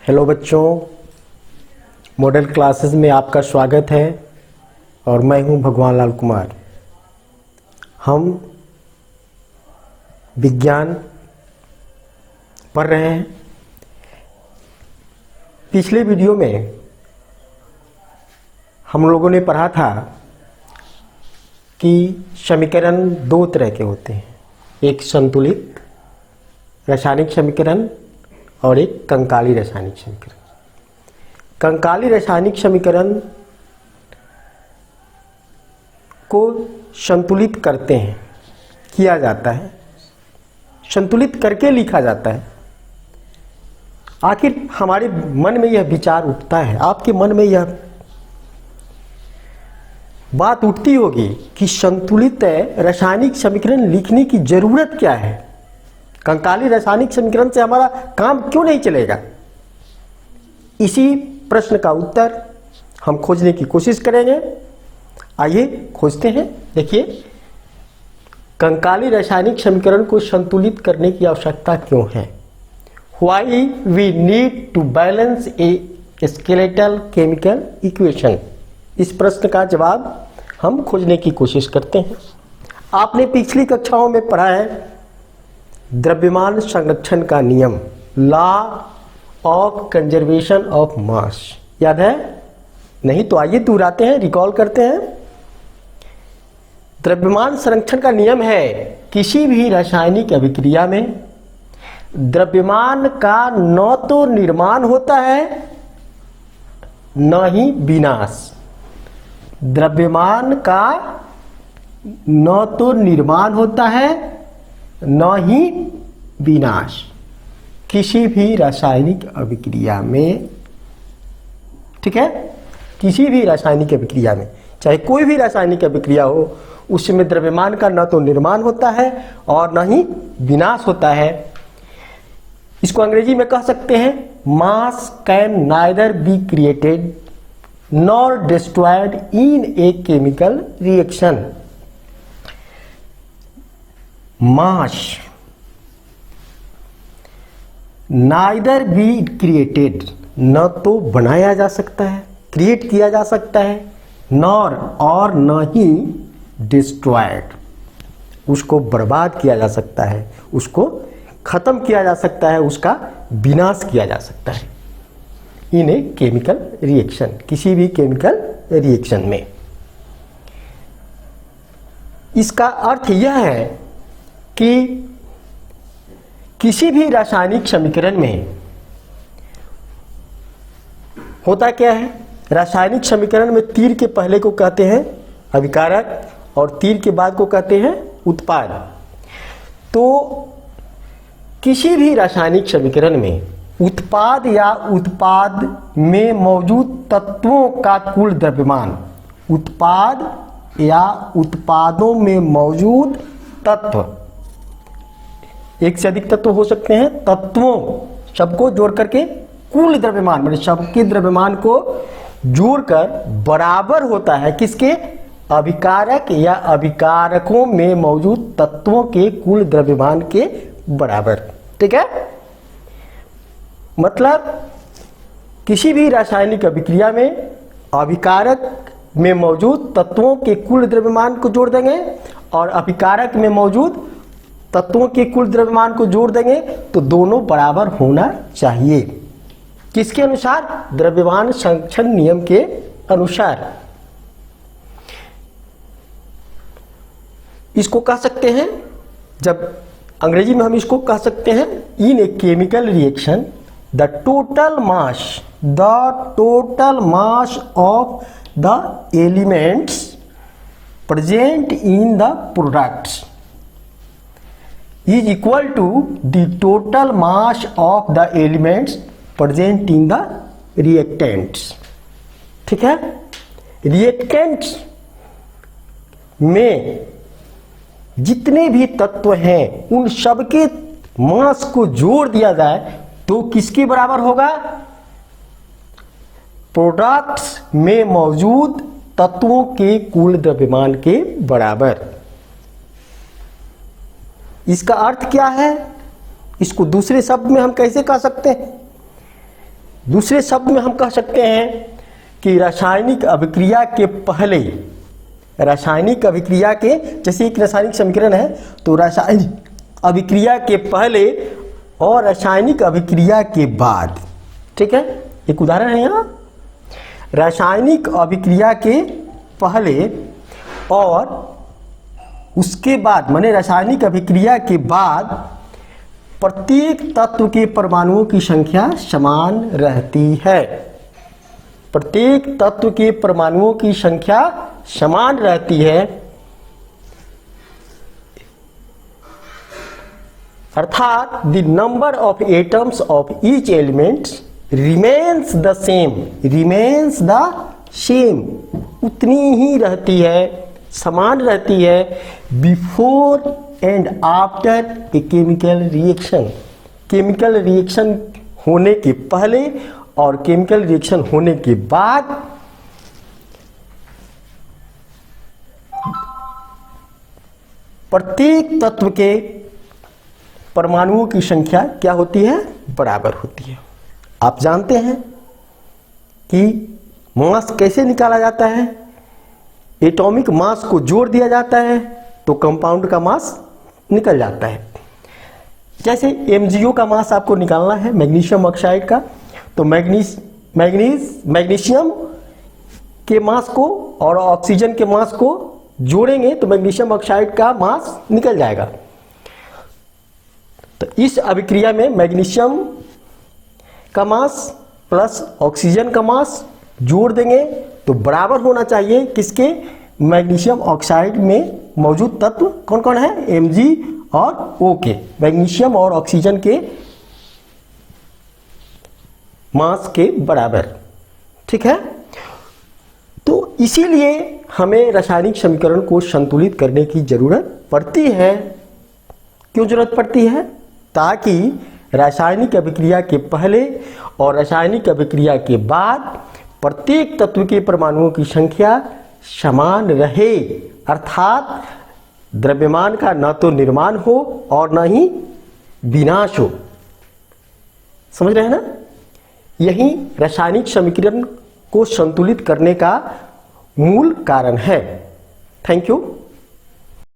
Hello बच्चों, model classes में आपका स्वागत है और मैं हूं भगवान लाल कुमार। हम विज्ञान पढ़ रहे हैं। पिछले वीडियो में हम लोगों ने पढ़ा था कि समीकरण दो तरह के होते हैं, एक संतुलित रासायनिक समीकरण और एक कंकाली रासायनिक समीकरण। कंकाली रासायनिक समीकरण को संतुलित करते हैं, किया जाता है, संतुलित करके लिखा जाता है। आखिर हमारे मन में यह विचार उठता है, आपके मन में यह बात उठती होगी कि संतुलित रासायनिक समीकरण लिखने की जरूरत क्या है? कंकाली रासायनिक समीकरण से हमारा काम क्यों नहीं चलेगा? इसी प्रश्न का उत्तर हम खोजने की कोशिश करेंगे। आइए खोजते हैं। देखिए, कंकाली रासायनिक समीकरण को संतुलित करने की आवश्यकता क्यों है? Why we need to balance a skeletal chemical equation? इस प्रश्न का जवाब हम खोजने की कोशिश करते हैं। आपने पिछली कक्षाओं में पढ़ा है द्रव्यमान संरक्षण का नियम, law of conservation of mass, याद है? नहीं तो आइए दोहराते हैं, रिकॉल करते हैं। द्रव्यमान संरक्षण का नियम है किसी भी रासायनिक अभिक्रिया में द्रव्यमान का न तो निर्माण होता है न ही विनाश। द्रव्यमान का न तो निर्माण होता है न ही विनाश किसी भी रासायनिक अभिक्रिया में। ठीक है, किसी भी रासायनिक अभिक्रिया में, चाहे कोई भी रासायनिक अभिक्रिया हो, उसमें द्रव्यमान का न तो निर्माण होता है और न ही विनाश होता है। इसको अंग्रेजी में कह सकते हैं मास can neither be created nor destroyed in a chemical reaction. Mass neither be created, न तो बनाया जा सकता है, क्रिएट किया जा सकता है, नॉर और न ही डिस्ट्रॉयड, उसको बर्बाद किया जा सकता है, उसको खत्म किया जा सकता है, उसका विनाश किया जा सकता है इन ए केमिकल रिएक्शन, किसी भी केमिकल रिएक्शन में। इसका अर्थ यह है कि किसी भी रासायनिक समीकरण में होता क्या है? रासायनिक समीकरण में तीर के पहले को कहते हैं अभिकारक और तीर के बाद को कहते हैं उत्पाद। तो किसी भी रासायनिक समीकरण में उत्पाद या उत्पाद में मौजूद तत्वों का कुल द्रव्यमान, उत्पाद या उत्पादों में मौजूद तत्व, एक से अधिक तत्व हो सकते हैं, तत्वों सबको जोड़ करके कुल द्रव्यमान, मतलब सबके द्रव्यमान को जोड़कर बराबर होता है किसके? अभिकारक या अभिकारकों में मौजूद तत्वों के कुल द्रव्यमान के बराबर। ठीक है, मतलब किसी भी रासायनिक अभिक्रिया में अभिकारक में मौजूद तत्वों के कुल द्रव्यमान को जोड़ देंगे और अभिकारक में मौजूद तत्वों के कुल द्रव्यमान को जोड़ देंगे तो दोनों बराबर होना चाहिए। किसके अनुसार? द्रव्यमान संरक्षण नियम के अनुसार। इसको कह सकते हैं, जब अंग्रेजी में हम इसको कह सकते हैं in a chemical reaction the total mass of the elements present in the products is equal to the total mass of the elements present in the reactants। ठीक है, रिएक्टेंट्स में जितने भी तत्व हैं उन सबके मास को जोड़ दिया जाए तो किसके बराबर होगा? प्रोडक्ट्स में मौजूद तत्वों के कुल द्रव्यमान के बराबर। इसका अर्थ क्या है? इसको दूसरे शब्द में हम कैसे कह सकते हैं? दूसरे शब्द में हम कह सकते हैं कि रासायनिक अभिक्रिया के पहले, रासायनिक अभिक्रिया के, जैसे एक रासायनिक समीकरण है तो रासायनिक अभिक्रिया के पहले और रासायनिक अभिक्रिया के बाद, ठीक है। एक उदाहरण है यहाँ, रासायनिक अभिक्रिया के पहले और उसके बाद, माने रासायनिक अभिक्रिया के बाद प्रत्येक तत्व के परमाणुओं की संख्या समान रहती है। प्रत्येक तत्व के परमाणुओं की संख्या समान रहती है, अर्थात the number of atoms of each element remains the same, remains the same, उतनी ही रहती है, समान रहती है before and after a chemical reaction, chemical reaction होने के पहले और केमिकल रिएक्शन होने के बाद प्रत्येक तत्व के परमाणुओं की संख्या क्या होती है, बराबर होती है। आप जानते हैं कि मास कैसे निकाला जाता है, एटॉमिक मास को जोड़ दिया जाता है तो कंपाउंड का मास निकल जाता है। जैसे MgO का मास आपको निकालना है मैग्नीशियम ऑक्साइड का, तो मैग्नीशियम के मास को और ऑक्सीजन के मास को जोड़ेंगे तो मैग्नीशियम ऑक्साइड का मास निकल जाएगा। तो इस अभिक्रिया में मैग्नीशियम का मास प्लस ऑक्सीजन का मास जोड़ देंगे तो बराबर होना चाहिए किसके, मैग्नीशियम ऑक्साइड में मौजूद तत्व कौन कौन है, Mg और O के, मैग्नीशियम और ऑक्सीजन के मास के बराबर, ठीक है। तो इसीलिए हमें रासायनिक समीकरण को संतुलित करने की जरूरत पड़ती है। क्यों जरूरत पड़ती है, ताकि रासायनिक अभिक्रिया के पहले और रासायनिक अभिक्रिया के बाद प्रत्येक तत्व के परमाणुओं की संख्या समान रहे, अर्थात द्रव्यमान का न तो निर्माण हो और न ही विनाश हो। समझ रहे हैं ना, यही रासायनिक समीकरण को संतुलित करने का मूल कारण है। Thank you.